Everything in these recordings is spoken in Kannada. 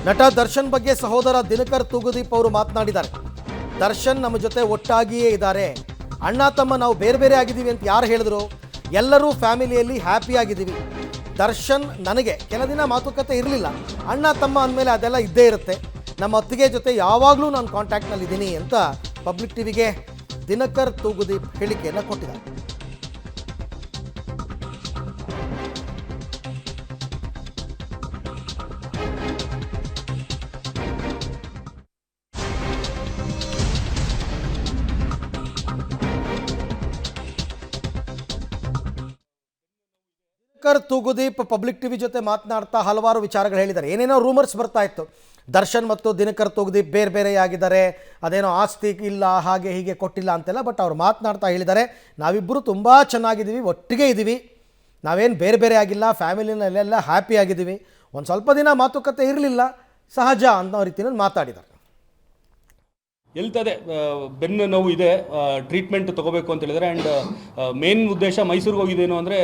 ನಟ ದರ್ಶನ್ ಬಗ್ಗೆ ಸಹೋದರ ದಿನಕರ್ ತೂಗುದೀಪ್ ಅವರು ಮಾತನಾಡಿದ್ದಾರೆ. ದರ್ಶನ್ ನಮ್ಮ ಜೊತೆ ಒಟ್ಟಾಗಿಯೇ ಇದ್ದಾರೆ, ಅಣ್ಣ ತಮ್ಮ ನಾವು ಬೇರೆ ಬೇರೆ ಆಗಿದ್ದೀವಿ ಅಂತ ಯಾರು ಹೇಳಿದ್ರು? ಎಲ್ಲರೂ ಫ್ಯಾಮಿಲಿಯಲ್ಲಿ ಹ್ಯಾಪಿ ಆಗಿದ್ದೀವಿ. ದರ್ಶನ್ ನನಗೆ ಕೆಲ ದಿನ ಮಾತುಕತೆ ಇರಲಿಲ್ಲ, ಅಣ್ಣ ತಮ್ಮ ಅಂದಮೇಲೆ ಅದೆಲ್ಲ ಇದ್ದೇ ಇರುತ್ತೆ. ನಮ್ಮ ಅತ್ತಿಗೆ ಜೊತೆ ಯಾವಾಗಲೂ ನಾನು ಕಾಂಟ್ಯಾಕ್ಟ್ನಲ್ಲಿದ್ದೀನಿ ಅಂತ ಪಬ್ಲಿಕ್ ಟಿವಿಗೆ ದಿನಕರ್ ತೂಗುದೀಪ್ ಹೇಳಿಕೆಯನ್ನು ಕೊಟ್ಟಿದ್ದಾರೆ. ದಿನಕರ್ ತೂಗುದೀಪ್ ಪಬ್ಲಿಕ್ ಟಿವಿ ಜೊತೆ ಮಾತನಾಡ್ತಾ ಹಲವಾರು ವಿಚಾರಗಳು ಹೇಳಿದ್ದಾರೆ. ಏನೇನೋ ರೂಮರ್ಸ್ ಬರ್ತಾ ಇತ್ತು, ದರ್ಶನ್ ಮತ್ತು ದಿನಕರ್ ತೂಗುದೀಪ್ ಬೇರೆ ಬೇರೆಯಾಗಿದ್ದಾರೆ, ಅದೇನೋ ಆಸ್ತಿ ಇಲ್ಲ ಹಾಗೆ ಹೀಗೆ ಕೊಟ್ಟಿಲ್ಲ ಅಂತೆಲ್ಲ. ಬಟ್ ಅವ್ರು ಮಾತನಾಡ್ತಾ ಹೇಳಿದ್ದಾರೆ, ನಾವಿಬ್ಬರು ತುಂಬ ಚೆನ್ನಾಗಿದ್ದೀವಿ, ಒಟ್ಟಿಗೆ ಇದ್ದೀವಿ, ನಾವೇನು ಬೇರೆ ಬೇರೆ ಆಗಿಲ್ಲ, ಫ್ಯಾಮಿಲಿನಲ್ಲೆಲ್ಲ ಹ್ಯಾಪಿ ಆಗಿದ್ದೀವಿ. ಒಂದು ಸ್ವಲ್ಪ ದಿನ ಮಾತುಕತೆ ಇರಲಿಲ್ಲ, ಸಹಜ ಅನ್ನೋ ರೀತಿಯಲ್ಲಿ ಮಾತಾಡಿದ್ದಾರೆ. ಹೇಳ್ತದೆ ಬೆನ್ನು ನೋವು ಇದೆ, ಟ್ರೀಟ್ಮೆಂಟ್ ತೊಗೋಬೇಕು ಅಂತ ಹೇಳಿದರೆ. ಆ್ಯಂಡ್ ಮೇನ್ ಉದ್ದೇಶ ಮೈಸೂರಿಗೆ ಹೋಗಿದ್ದೇನು ಅಂದರೆ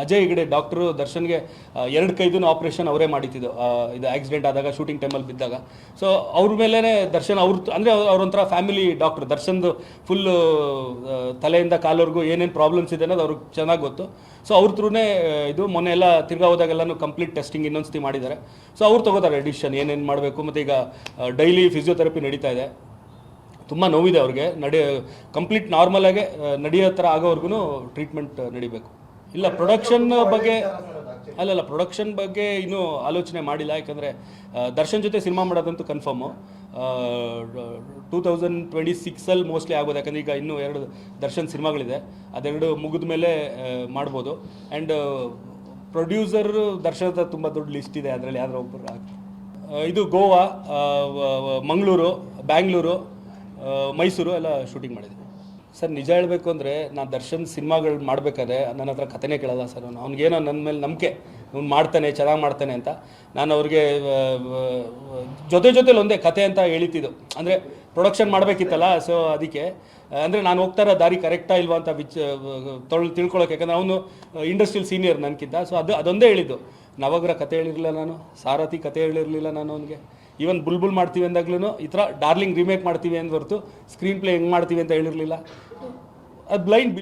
ಅಜಯ್ ಹೆಗಡೆ ಡಾಕ್ಟ್ರು ದರ್ಶನ್ಗೆ 2 ಕೈದೂ ಆಪ್ರೇಷನ್ ಅವರೇ ಮಾಡಿದ್ದು. ಇದು ಆಕ್ಸಿಡೆಂಟ್ ಆದಾಗ ಶೂಟಿಂಗ್ ಟೈಮಲ್ಲಿ ಬಿದ್ದಾಗ. ಸೊ ಅವ್ರ ಮೇಲೇ ದರ್ಶನ್ ಅಂದರೆ ಅವ್ರೊಂಥರ ಫ್ಯಾಮಿಲಿ ಡಾಕ್ಟ್ರು. ದರ್ಶನ್ದು ಫುಲ್ಲು ತಲೆಯಿಂದ ಕಾಲವರೆಗೂ ಏನೇನು ಪ್ರಾಬ್ಲಮ್ಸ್ ಇದೆ ಅನ್ನೋದು ಅವ್ರಿಗೆ ಚೆನ್ನಾಗಿ ಗೊತ್ತು. ಸೊ ಅವ್ರ ಥ್ರೂನೇ ಇದು ಮೊನ್ನೆ ಎಲ್ಲ ತಿರ್ಗಾ ಹೋದಾಗೆಲ್ಲನೂ ಕಂಪ್ಲೀಟ್ ಟೆಸ್ಟಿಂಗ್ ಇನ್ನೊಂದ್ಸತಿ ಮಾಡಿದ್ದಾರೆ. ಸೊ ಅವ್ರು ತೊಗೋತಾರೆ ಡಿಸಿಷನ್ ಏನೇನು ಮಾಡಬೇಕು. ಮತ್ತು ಈಗ ಡೈಲಿ ಫಿಸಿಯೋಥೆರಪಿ ನಡೀತಾ ಇದೆ. ತುಂಬ ನೋವಿದೆ ಅವ್ರಿಗೆ, ಕಂಪ್ಲೀಟ್ ನಾರ್ಮಲಾಗೆ ನಡೆಯೋ ಥರ ಆಗೋವರೆಗೂ ಟ್ರೀಟ್ಮೆಂಟ್ ನಡಿಬೇಕು. ಇಲ್ಲ ಪ್ರೊಡಕ್ಷನ್ ಬಗ್ಗೆ ಪ್ರೊಡಕ್ಷನ್ ಬಗ್ಗೆ ಇನ್ನೂ ಆಲೋಚನೆ ಮಾಡಿಲ್ಲ. ಯಾಕಂದರೆ ದರ್ಶನ್ ಜೊತೆ ಸಿನಿಮಾ ಮಾಡೋದಂತೂ ಕನ್ಫರ್ಮು. 2026 ಮೋಸ್ಟ್ಲಿ ಆಗ್ಬೋದು. ಯಾಕಂದರೆ ಈಗ ಇನ್ನೂ 2 ದರ್ಶನ್ ಸಿನಿಮಾಗಳಿದೆ, ಅದೆರಡು ಮುಗಿದ ಮೇಲೆ ಮಾಡ್ಬೋದು. ಆ್ಯಂಡ್ ಪ್ರೊಡ್ಯೂಸರ್ ದರ್ಶನ್ ಹತ್ರ ತುಂಬ ದೊಡ್ಡ ಲಿಸ್ಟ್ ಇದೆ, ಅದರಲ್ಲಿ ಯಾವ್ದಾರು ಒಬ್ಬರು ಇದು ಗೋವಾ, ಮಂಗಳೂರು, ಬ್ಯಾಂಗ್ಳೂರು, ಮೈಸೂರು ಎಲ್ಲ ಶೂಟಿಂಗ್ ಮಾಡಿದ್ವಿ. ಸರ್ ನಿಜ ಹೇಳಬೇಕು ಅಂದರೆ ನಾನು ದರ್ಶನ್ ಸಿನಿಮಾಗಳು ಮಾಡಬೇಕಾದ್ರೆ ನನ್ನ ಹತ್ರ ಕಥೆನೇ ಕೇಳಲ್ಲ ಸರ್. ಅವ್ನಿಗೇನೋ ನನ್ನ ಮೇಲೆ ನಂಬಿಕೆ, ಅವ್ನು ಮಾಡ್ತಾನೆ, ಚೆನ್ನಾಗಿ ಮಾಡ್ತಾನೆ ಅಂತ. ನಾನು ಅವ್ರಿಗೆ ಜೊತೆಲಿ ಒಂದೇ ಕತೆ ಅಂತ ಹೇಳಿದ್ದು. ಅಂದರೆ ಪ್ರೊಡಕ್ಷನ್ ಮಾಡಬೇಕಿತ್ತಲ್ಲ, ಸೊ ಅದಕ್ಕೆ ಅಂದರೆ ನಾನು ಹೋಗ್ತಾರ ದಾರಿ ಕರೆಕ್ಟಾ ಇಲ್ವಾ ಅಂತ ತಿಳ್ಕೊಳ್ಳೋಕೆ. ಯಾಕಂದರೆ ಅವನು ಇಂಡಸ್ಟ್ರಿಯಲ್ ಸೀನಿಯರ್ ನನಗಿಂತ. ಸೊ ಅದೊಂದೇ ಹೇಳಿದ್ದು. ನವಗ್ರಹ ಕತೆ ಹೇಳಿರಲಿಲ್ಲ ನಾನು, ಸಾರಥಿ ಕತೆ ಹೇಳಿರಲಿಲ್ಲ ನಾನು ಅವನಿಗೆ. ಈವನ್ ಬುಲ್ಬುಲ್ ಮಾಡ್ತೀವಿ ಅಂದಾಗ್ಲೂ ಈ ಥರ ಡಾರ್ಲಿಂಗ್ ರೀಮೇಕ್ ಮಾಡ್ತೀವಿ ಅಂತ ಹೊರತು ಸ್ಕ್ರೀನ್ ಪ್ಲೇ ಹೆಂಗೆ ಮಾಡ್ತೀವಿ ಅಂತ ಹೇಳಿರಲಿಲ್ಲ. ಅದು ಬ್ಲೈಂಡ್